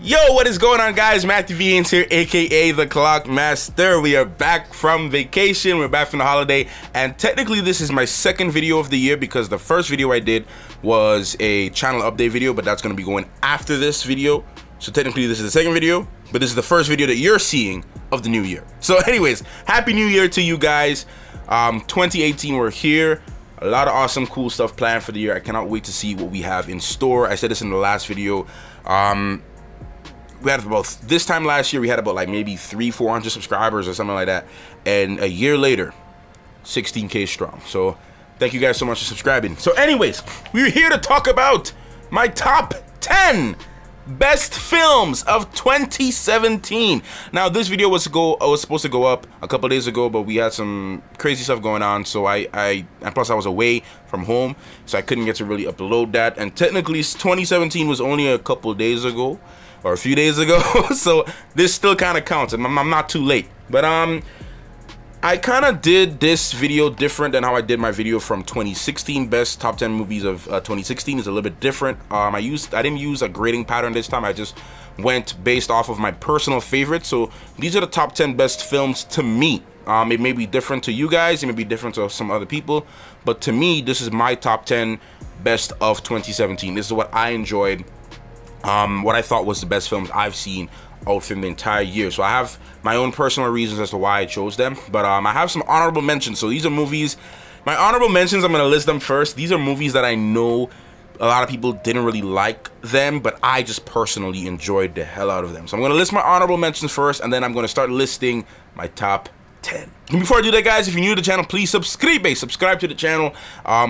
Yo, what is going on, guys? Matthew V. Haynes here, aka the Clock Master. We are back from vacation. We're back from the holiday, and technically this is my second video of the year because the first video I did was a channel update video, but that's going to be going after this video. So technically this is the second video, but this is the first video that you're seeing of the new year. So anyways, happy new year to you guys. 2018, we're here. A lot of awesome cool stuff planned for the year. I cannot wait to see what we have in store. I said this in the last video. We had about, this time last year, we had about like maybe 300-400 subscribers or something like that. And a year later, 16K strong. So thank you guys so much for subscribing. So anyways, we're here to talk about my top 10 best films of 2017. Now this video was supposed to go up a couple days ago, but we had some crazy stuff going on, so and plus I was away from home, so I couldn't get to really upload that. And technically 2017 was only a couple days ago, or a few days ago, so this still kind of counts, and I'm not too late. But I kind of did this video different than how I did my video from 2016. Best top 10 movies of 2016 is a little bit different. I didn't use a grading pattern this time. I just went based off of my personal favorites. So these are the top 10 best films to me. It may be different to you guys, it may be different to some other people, but to me, this is my top 10 best of 2017. This is what I enjoyed, what I thought was the best films I've seen out from the entire year. So I have my own personal reasons as to why I chose them, but I have some honorable mentions. So these are movies, my honorable mentions, I'm gonna list them first. These are movies that I know a lot of people didn't really like them, but I just personally enjoyed the hell out of them. So I'm gonna list my honorable mentions first, and then I'm gonna start listing my top 10. And before I do that, guys, if you're new to the channel, please subscribe to the channel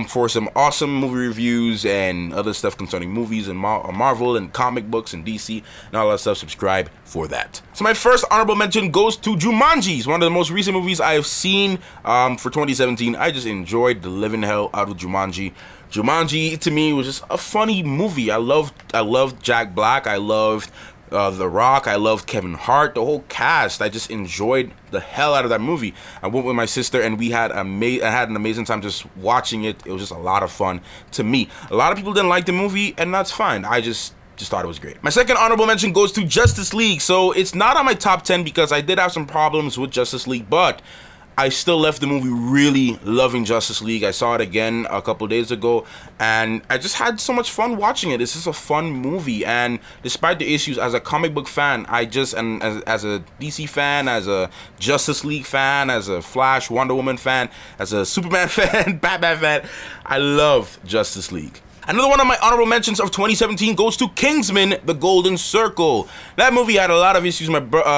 for some awesome movie reviews and other stuff concerning movies and Marvel and comic books and DC and all that stuff. Subscribe for that. So my first honorable mention goes to Jumanji. It's one of the most recent movies I have seen for 2017. I just enjoyed the living hell out of Jumanji. Jumanji to me was just a funny movie. I loved Jack Black. I loved The Rock. I loved Kevin Hart. The whole cast. I just enjoyed the hell out of that movie. I went with my sister and we had I had an amazing time just watching it. It was just a lot of fun to me. A lot of people didn't like the movie, and that's fine. I just thought it was great. My second honorable mention goes to Justice League. So it's not on my top 10 because I did have some problems with Justice League, but I still left the movie really loving Justice League. I saw it again a couple days ago, and I just had so much fun watching it. It's just a fun movie, and despite the issues, as a comic book fan, and as a DC fan, as a Justice League fan, as a Flash, Wonder Woman fan, as a Superman fan, Batman fan, I love Justice League. Another one of my honorable mentions of 2017 goes to Kingsman: The Golden Circle. That movie had a lot of issues. My bro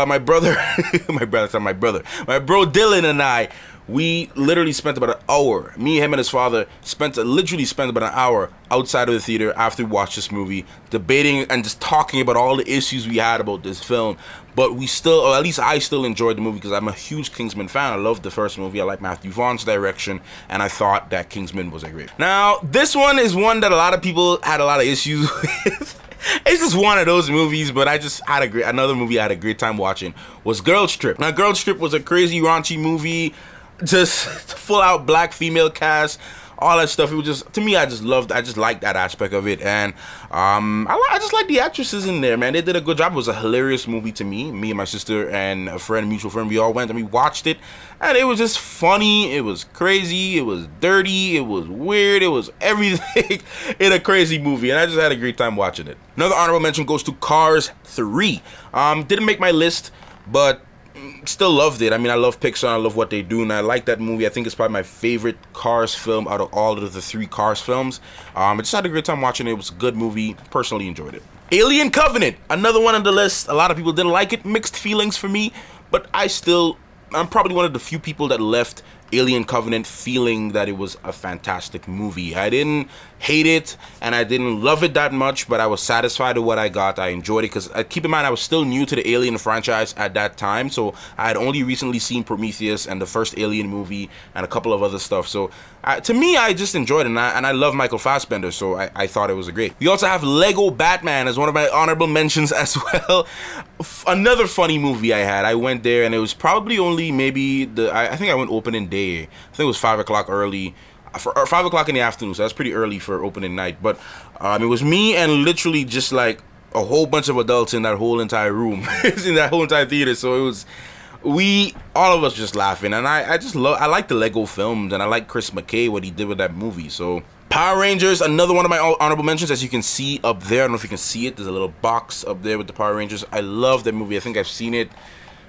Dylan and I, we literally spent about an hour, me, him, and his father literally spent about an hour outside of the theater after we watched this movie, debating and just talking about all the issues we had about this film. But we still, or at least I still enjoyed the movie because I'm a huge Kingsman fan. I loved the first movie. I like Matthew Vaughn's direction, and I thought that Kingsman was a great. Now, this one is one that a lot of people had a lot of issues with. It's just one of those movies, but I just had another movie I had a great time watching was Girls Trip. Now, Girls Trip was a crazy raunchy movie, just full out black female cast, all that stuff. It was just, to me, I just liked that aspect of it, and I just like the actresses in there, man. They did a good job. It was a hilarious movie to me. Me and my sister and a mutual friend, we all went and we watched it, and it was just funny. It was crazy. It was dirty. It was weird. It was everything in a crazy movie, and I just had a great time watching it. Another honorable mention goes to Cars 3. Didn't make my list, but still loved it. I mean, I love Pixar, I love what they do, and I like that movie. I think it's probably my favorite Cars film out of all of the 3 Cars films. I just had a great time watching it. It was a good movie. Personally enjoyed it. Alien Covenant, another one on the list. A lot of people didn't like it. Mixed feelings for me, but I'm probably one of the few people that left Alien Covenant feeling that it was a fantastic movie. I didn't hate it and I didn't love it that much, but I was satisfied with what I got. I enjoyed it because keep in mind I was still new to the Alien franchise at that time, so I had only recently seen Prometheus and the first Alien movie and a couple of other stuff. So to me, I just enjoyed it, and I love Michael Fassbender, so I thought it was great. We also have Lego Batman as one of my honorable mentions as well. Another funny movie I had. I went there and it was probably only maybe I think I went opening day. I think it was 5 o'clock early. 5 o'clock in the afternoon, so that's pretty early for opening night. But it was me and literally just like a whole bunch of adults in that whole entire room, in that whole entire theater. So it was, all of us just laughing. And I like the Lego films, and I like Chris McKay, what he did with that movie. So Power Rangers, another one of my honorable mentions, as you can see up there. I don't know if you can see it. There's a little box up there with the Power Rangers. I love that movie. I think I've seen it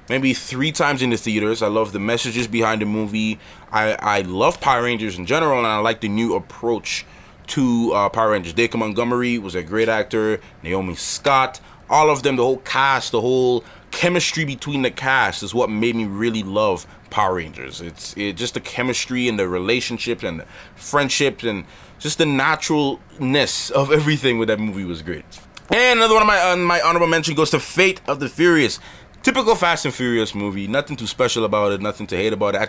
maybe 3 times in the theaters. I love the messages behind the movie. I love Power Rangers in general, and I like the new approach to Power Rangers. Dacre Montgomery was a great actor. Naomi Scott, all of them, the whole cast, the whole chemistry between the cast is what made me really love Power Rangers. It's just the chemistry and the relationships and the friendships and just the naturalness of everything with that movie was great. And another one of my honorable mention goes to Fate of the Furious. Typical Fast and Furious movie. Nothing too special about it. Nothing to hate about it.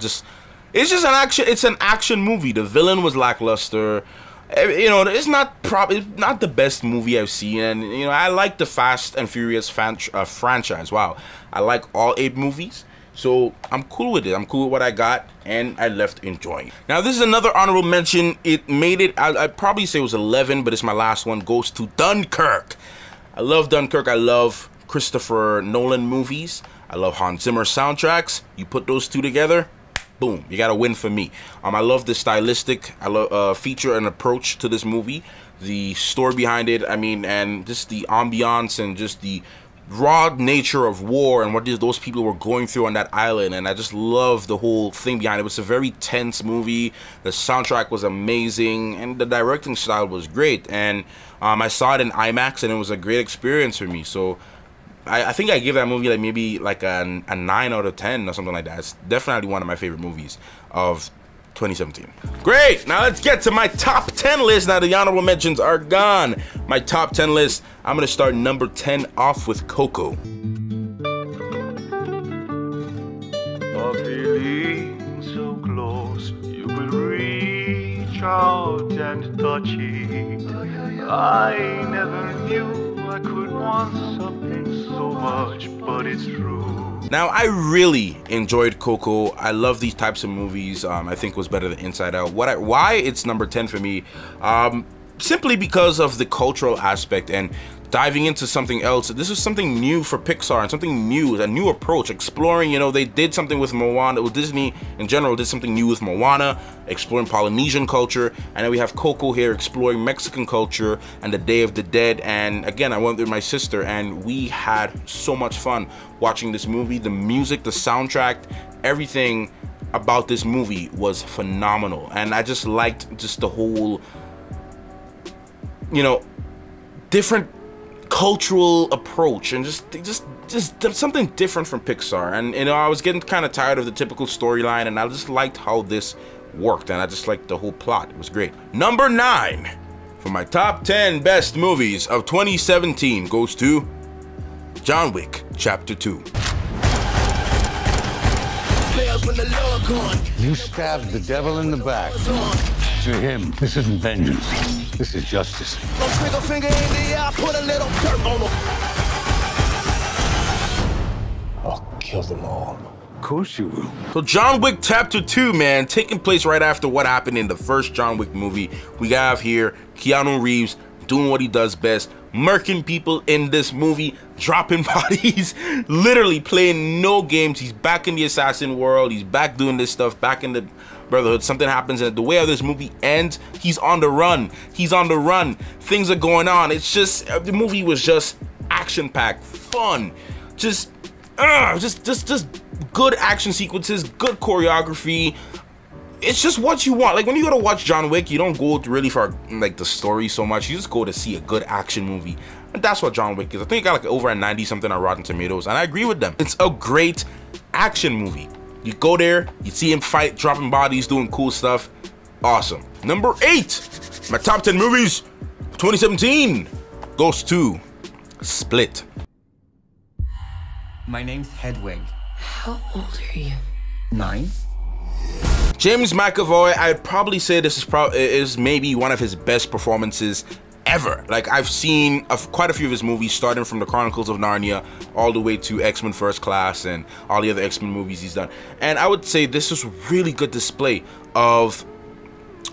It's just an action. It's an action movie. The villain was lackluster. You know, it's not the best movie I've seen. And you know, I like the Fast and Furious franchise. Wow, I like all 8 movies. So I'm cool with it. I'm cool with what I got, and I left enjoying. Now this is another honorable mention. It made it. I'd probably say it was 11, but it's my last one. Goes to Dunkirk. I love Dunkirk. I love Christopher Nolan movies. I love Hans Zimmer soundtracks. You put those two together, boom, you got a win for me. I love the stylistic, feature and approach to this movie, the story behind it. I mean, and just the ambiance and just the raw nature of war and what those people were going through on that island. And I just love the whole thing behind it. It was a very tense movie. The soundtrack was amazing, and the directing style was great. And I saw it in IMAX, and it was a great experience for me. So I think I give that movie like maybe like a 9 out of 10 or something like that. It's definitely one of my favorite movies of 2017. Great, now let's get to my top 10 list. Now the honorable mentions are gone. My top 10 list, I'm gonna start number 10 off with Coco. A feeling so close, you will reach out and touch it. I never knew I could want something so much, but it's true. Now, I really enjoyed Coco. I love these types of movies. I think it was better than Inside Out. Why it's number 10 for me? Simply because of the cultural aspect and diving into something else. This is something new for Pixar and something new, a new approach, exploring, you know, they did something with Moana, well, Disney in general did something new with Moana, exploring Polynesian culture, and then we have Coco here exploring Mexican culture and the Day of the Dead. And again, I went with my sister and we had so much fun watching this movie. The music, the soundtrack, everything about this movie was phenomenal. And I just liked just the whole, you know, different cultural approach and just something different from Pixar. And you know, I was getting kind of tired of the typical storyline, and I just liked how this worked, and I just liked the whole plot. It was great. Number 9 for my top 10 best movies of 2017 goes to John Wick Chapter 2. You stabbed the devil in the back. To him, this isn't vengeance. This is justice. I'll kill them all. Of course you will. So John Wick Chapter 2, man, taking place right after what happened in the first John Wick movie. We have here Keanu Reeves doing what he does best, murking people in this movie, dropping bodies, literally playing no games. He's back in the assassin world. He's back doing this stuff, back in the Brotherhood. Something happens, and the way how this movie ends, he's on the run. He's on the run. Things are going on. It's just, the movie was just action-packed, fun, just good action sequences, good choreography. It's just what you want. Like when you go to watch John Wick, you don't go really for like the story so much. You just go to see a good action movie. And that's what John Wick is. I think it got like over a 90 something on Rotten Tomatoes, and I agree with them. It's a great action movie. You go there, you see him fight, dropping bodies, doing cool stuff. Awesome. Number 8, my top 10 movies 2017 goes to Split. My name's Hedwig. How old are you? 9. James McAvoy, I'd probably say this is maybe one of his best performances ever. Like, I've seen quite a few of his movies, starting from the Chronicles of Narnia all the way to X-Men First Class and all the other X-Men movies he's done. And I would say this is a really good display of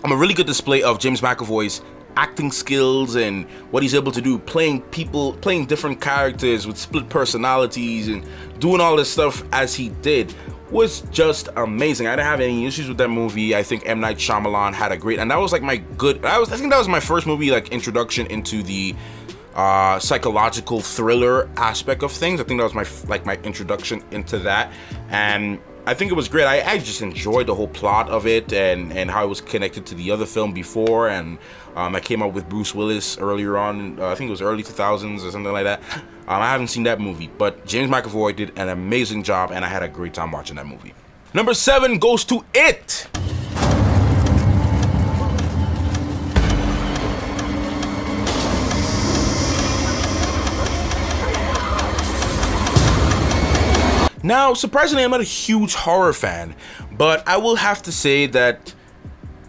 James McAvoy's acting skills and what he's able to do, playing different characters with split personalities and doing all this stuff as he did, was just amazing. I didn't have any issues with that movie. I think M. Night Shyamalan had a great, and that was like I think that was my first movie, like, introduction into the psychological thriller aspect of things. I think that was my introduction into that, and I think it was great. I just enjoyed the whole plot of it and how it was connected to the other film before, and I came up with Bruce Willis earlier on, I think it was early 2000s or something like that. I haven't seen that movie, but James McAvoy did an amazing job, and I had a great time watching that movie. Number 7 goes to It. Now, surprisingly, I'm not a huge horror fan, but I will have to say that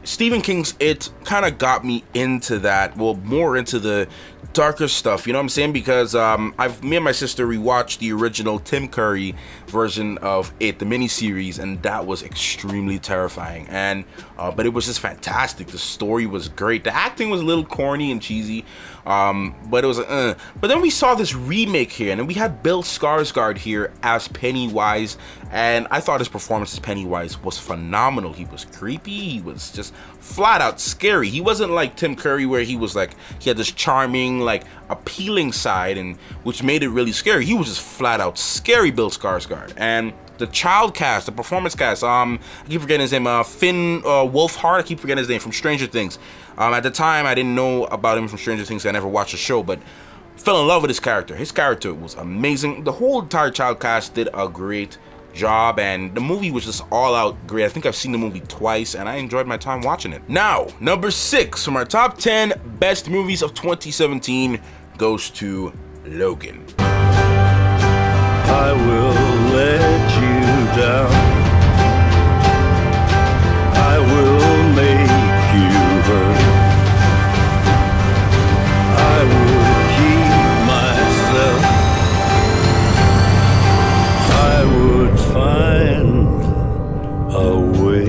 Stephen King's It kind of got me into that, well, more into the darker stuff, you know what I'm saying? Because me and my sister rewatched the original Tim Curry version of It, the miniseries, and that was extremely terrifying. And but it was just fantastic. The story was great. The acting was a little corny and cheesy, but it was but then we saw this remake here, and then we had Bill Skarsgård here as Pennywise, and I thought his performance as Pennywise was phenomenal. He was creepy. He was just flat out scary. He wasn't like Tim Curry, where he was like, he had this charming, like, appealing side, and which made it really scary. He was just flat out scary, Bill Skarsgård. And the child cast, the performance cast, I keep forgetting his name, Finn Wolfhard, I keep forgetting his name, from Stranger Things. At the time, I didn't know about him from Stranger Things. I never watched the show, but fell in love with his character. His character was amazing. The whole entire child cast did a great job, and the movie was just all out great. I think I've seen the movie twice, and I enjoyed my time watching it. Now, number 6 from our top 10 best movies of 2017 goes to Logan. I will let you down. I will make you hurt. I will keep myself. I would find a way.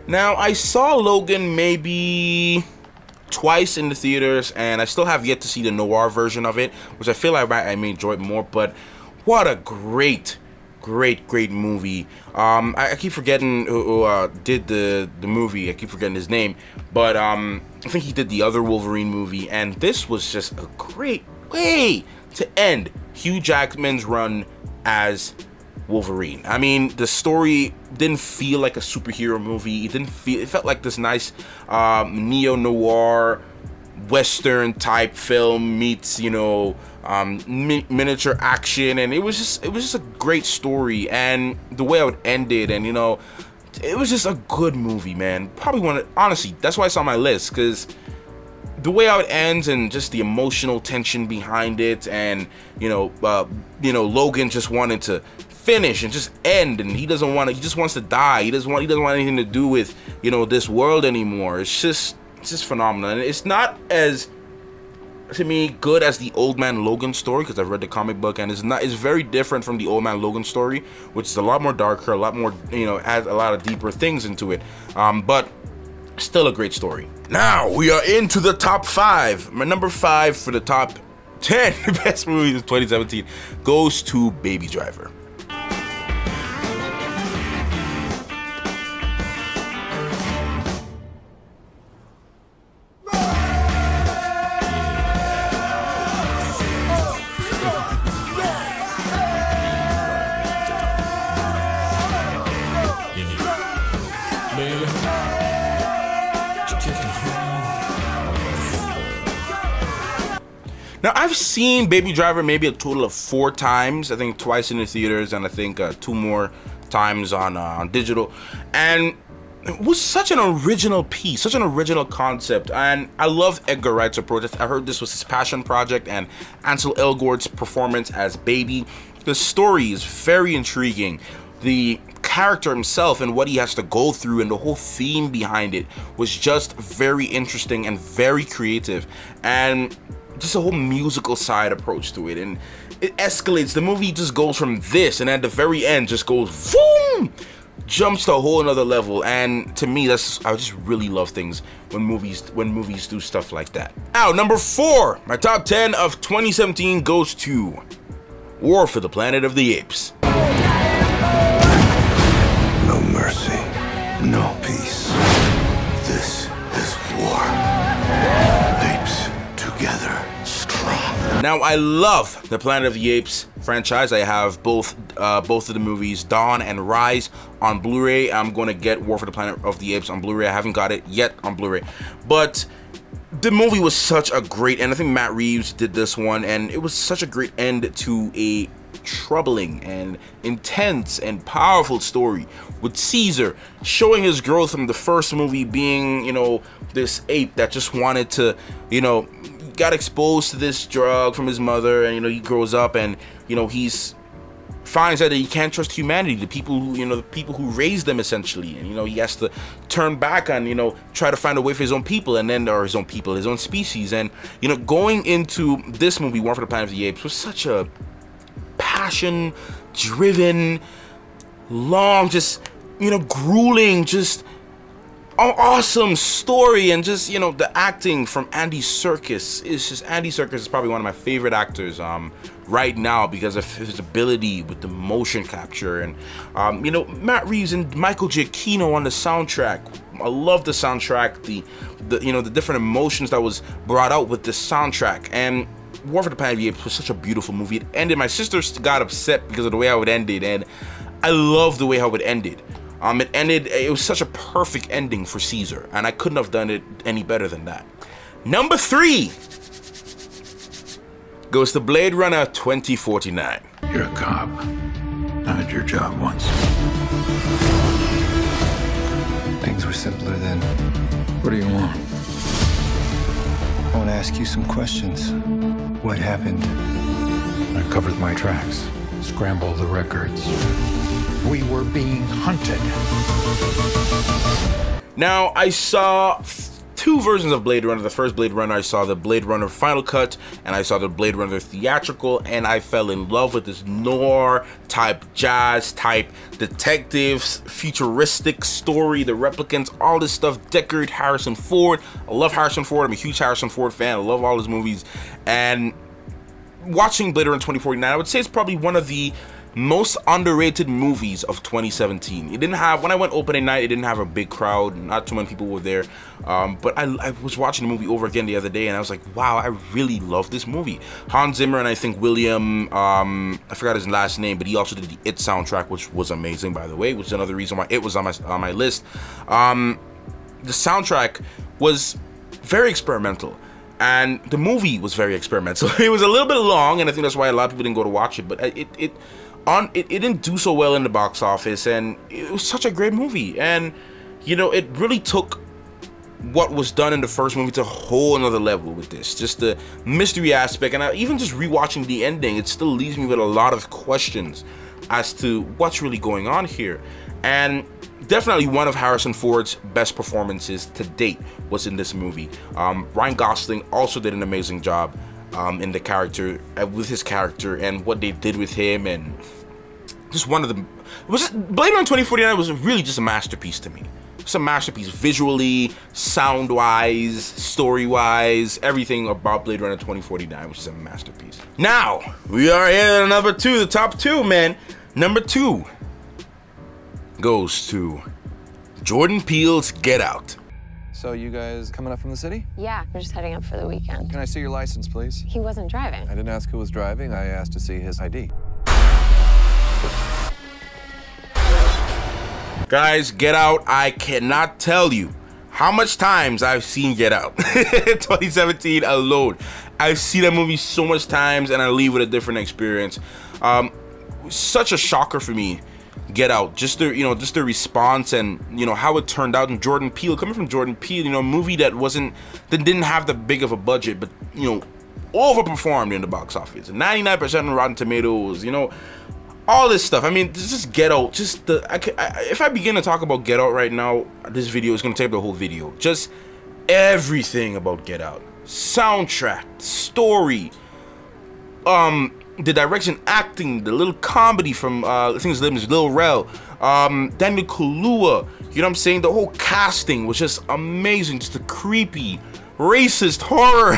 Now, I saw Logan maybe twice in the theaters, and I still have yet to see the noir version of it, which I feel like I may enjoy it more. But what a great movie. I keep forgetting who did the movie. I keep forgetting his name, but I think he did the other Wolverine movie, and this was just a great way to end Hugh Jackman's run as Wolverine. I mean, the story didn't feel like a superhero movie. It felt like this nice neo-noir Western type film meets, you know, miniature action, and it was just a great story, and the way I would end it, and, you know, it was just a good movie, man. Probably one of, honestly, that's why it's on my list, because the way how it ends and just the emotional tension behind it, and you know, Logan just wanted to finish and just end, and he just wants to die. He doesn't want anything to do with, you know, this world anymore. It's just phenomenal, and it's not as, to me, good as the Old Man Logan story, because I've read the comic book, and it's very different from the Old Man Logan story, which is a lot more darker, a lot more, you know, adds a lot of deeper things into it, but still a great story. Now we are into the top 5. My number 5 for the top 10 best movies of 2017 goes to Baby Driver. Now, I've seen Baby Driver maybe a total of 4 times. I think twice in the theaters, and I think 2 more times on digital. And it was such an original piece, such an original concept. And I love Edgar Wright's approach. I heard this was his passion project, and Ansel Elgort's performance as Baby. The story is very intriguing. The character himself and what he has to go through, and the whole theme behind it was just very interesting and very creative. And just a whole musical side approach to it, and it escalates. The movie just goes from this, and at the very end just goes boom jumps to a whole another level, and to me, I just really love things when movies do stuff like that. Now, number 4, my top 10 of 2017 goes to War for the Planet of the Apes. No mercy, no peace. This is war. Apes together, strong. Now, I love the Planet of the Apes franchise. I have both of the movies, Dawn and Rise, on Blu-ray. I'm going to get War for the Planet of the Apes on Blu-ray. I haven't got it yet on Blu-ray, but the movie was such a great end. I think Matt Reeves did this one, and it was such a great end to a troubling and intense and powerful story, with Caesar showing his growth from the first movie being, you know, this ape that just wanted to, you know, got exposed to this drug from his mother, and, you know, he grows up and, you know, he's finds out that he can't trust humanity, the people who, you know, the people who raised them, essentially, and, you know, he has to turn back on, you know, try to find a way for his own people, and then, or his own people, his own species. And, you know, going into this movie, War for the Planet of the Apes, was such a passion driven, long, just, you know, grueling, just awesome story. And just, you know, the acting from Andy Serkis is just, Andy Serkis is probably one of my favorite actors right now, because of his ability with the motion capture. And you know, Matt Reeves and Michael Giacchino on the soundtrack. I love the soundtrack, the you know, the different emotions that was brought out with the soundtrack. And War for the Planet of the Apes was such a beautiful movie. It ended, my sister got upset because of the way how it ended, and I love the way how it ended. It was such a perfect ending for Caesar, and I couldn't have done it any better than that. Number 3 goes to Blade Runner 2049. You're a cop. I had your job once. Things were simpler then. What do you want? I want to ask you some questions. What happened? I covered my tracks, scrambled the records. We were being hunted. Now, I saw 2 versions of Blade Runner. The first Blade Runner, I saw the Blade Runner Final Cut, and I saw the Blade Runner Theatrical, and I fell in love with this noir type, jazz type, detectives, futuristic story, the replicants, all this stuff. Deckard, Harrison Ford. I love Harrison Ford. I'm a huge Harrison Ford fan. I love all his movies. And watching Blade Runner 2049, I would say it's probably one of the most underrated movies of 2017. It didn't have, when I went opening night, it didn't have a big crowd, not too many people were there, but I was watching the movie over again the other day, and I was like, wow, I really love this movie. Hans Zimmer, and I think William, I forgot his last name, but he also did the It soundtrack, which was amazing, by the way, which is another reason why it was on my list. The soundtrack was very experimental, and the movie was very experimental. It was a little bit long, and I think that's why a lot of people didn't go to watch it, but it didn't do so well in the box office, and it was such a great movie. And, you know, it really took what was done in the first movie to a whole another level with this. Just the mystery aspect, and even just rewatching the ending, it still leaves me with a lot of questions as to what's really going on here. And definitely one of Harrison Ford's best performances to date was in this movie. Ryan Gosling also did an amazing job in the character, with his character, and what they did with him, and just one of the, Blade Runner 2049 was really just a masterpiece to me. It's a masterpiece, visually, sound-wise, story-wise, everything about Blade Runner 2049, which is a masterpiece. Now, we are here at number 2, the top 2, man. Number 2 goes to Jordan Peele's Get Out. So you guys coming up from the city? Yeah, we're just heading up for the weekend. Can I see your license, please? He wasn't driving. I didn't ask who was driving. I asked to see his ID. Guys, Get Out, I cannot tell you how much times I've seen Get Out. 2017 alone. I've seen that movie so much times, and I leave with a different experience. Such a shocker for me, Get Out. Just the, you know, just the response, and, you know, how it turned out. And Jordan Peele, coming from Jordan Peele, you know, a movie that didn't have that big of a budget, but, you know, overperformed in the box office. 99% on Rotten Tomatoes, you know, all this stuff. I mean, this is Get Out. Just if I begin to talk about Get Out right now, this video is gonna take the whole video. Just everything about Get Out. Soundtrack, story, the direction, acting, the little comedy from I think his name is Lil Rel, Daniel Kaluuya, you know what I'm saying? The whole casting was just amazing. Just the creepy, racist horror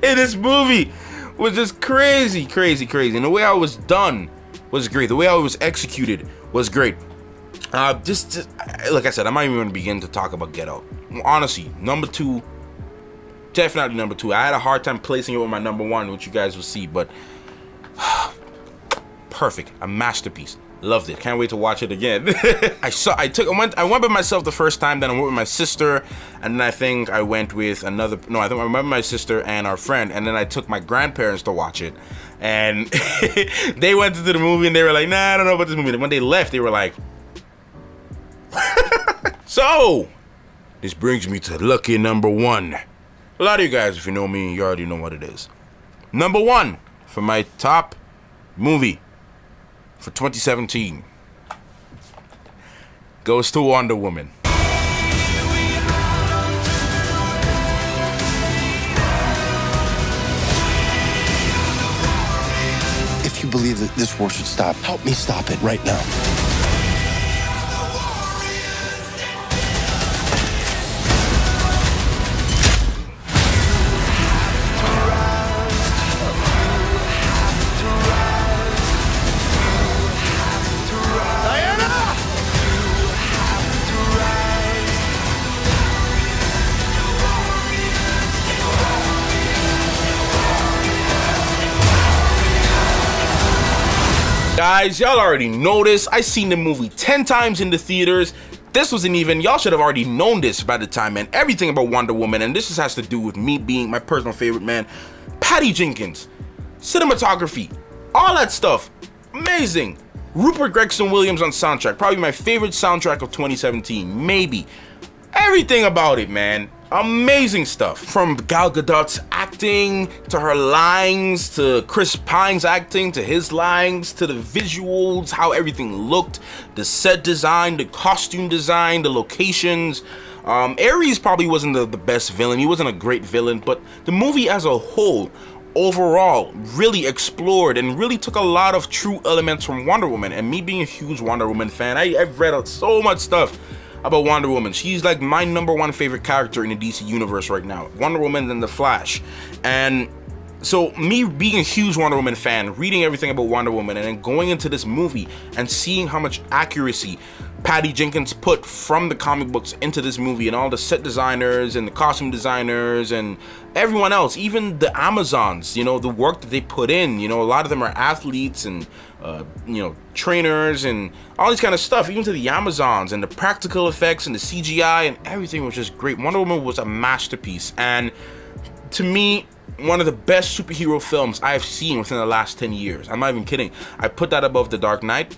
in this movie was just crazy. And the way I was done was great. The way I was executed was great. Just like I said, I'm not even going to begin to talk about Get Out. Honestly, number 2, definitely number 2. I had a hard time placing it with my number 1, which you guys will see, but perfect, a masterpiece. Loved it. Can't wait to watch it again. I went by myself the first time, then I went with my sister, and then I think I went with another. No, I think I went with my sister and our friend, and then I took my grandparents to watch it, and they went into the movie and they were like, "Nah, I don't know about this movie." And when they left, they were like, "So, this brings me to lucky number 1." A lot of you guys, if you know me, you already know what it is. Number 1 for my top movie for 2017 goes to Wonder Woman. If you believe that this war should stop, help me stop it right now. Guys, y'all already know this. I seen the movie 10 times in the theaters. This wasn't even, y'all should have already known this by the time, man. Everything about Wonder Woman, and this just has to do with me being my personal favorite, man. Patty Jenkins, cinematography, all that stuff, amazing. Rupert Gregson-Williams on soundtrack, probably my favorite soundtrack of 2017, maybe. Everything about it, man. Amazing stuff. From Gal Gadot's acting, to her lines, to Chris Pine's acting, to his lines, to the visuals, how everything looked, the set design, the costume design, the locations. Ares probably wasn't the best villain. He wasn't a great villain, but the movie as a whole, overall, really explored and really took a lot of true elements from Wonder Woman. And me being a huge Wonder Woman fan, I've read so much stuff about Wonder Woman. She's like my number 1 favorite character in the DC universe right now. Wonder Woman and The Flash. And so me being a huge Wonder Woman fan, reading everything about Wonder Woman, and then going into this movie and seeing how much accuracy Patty Jenkins put from the comic books into this movie, and all the set designers and the costume designers and everyone else, even the Amazons, you know, the work that they put in, you know, a lot of them are athletes and you know, trainers and all this kind of stuff, even to the Amazons, and the practical effects and the CGI and everything was just great. Wonder Woman was a masterpiece, and to me, one of the best superhero films I've seen within the last 10 years. I'm not even kidding. I put that above The Dark Knight.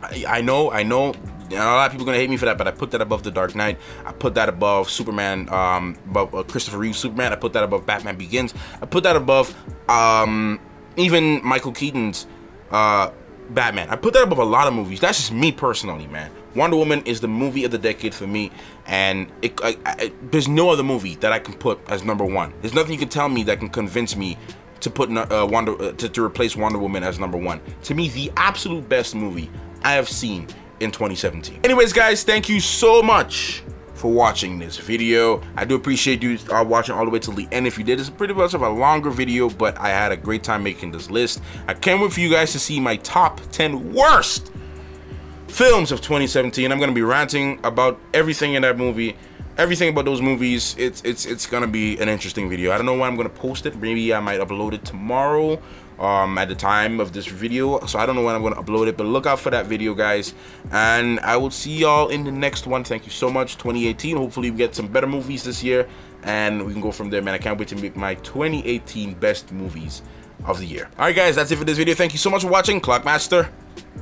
I know, a lot of people are gonna hate me for that, but I put that above The Dark Knight. I put that above Superman, above Christopher Reeve's Superman. I put that above Batman Begins. I put that above even Michael Keaton's Batman. I put that above a lot of movies. That's just me personally, man. Wonder Woman is the movie of the decade for me, and there's no other movie that I can put as number 1. There's nothing you can tell me that can convince me to put to replace Wonder Woman as number 1. To me, the absolute best movie I have seen in 2017. Anyways, guys, thank you so much for watching this video. I do appreciate you watching all the way till the end. If you did, it's pretty much of a longer video, but I had a great time making this list. I can't wait for you guys to see my top 10 worst films of 2017. I'm gonna be ranting about everything in that movie, everything about those movies. It's gonna be an interesting video. I don't know when I'm gonna post it. Maybe I might upload it tomorrow at the time of this video, so I don't know when I'm gonna upload it, but look out for that video, guys, and I will see y'all in the next one. Thank you so much. 2018, hopefully we get some better movies this year, and we can go from there, man. I can't wait to make my 2018 best movies of the year. All right, guys, that's it for this video. Thank you so much for watching. Clockmaster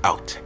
out.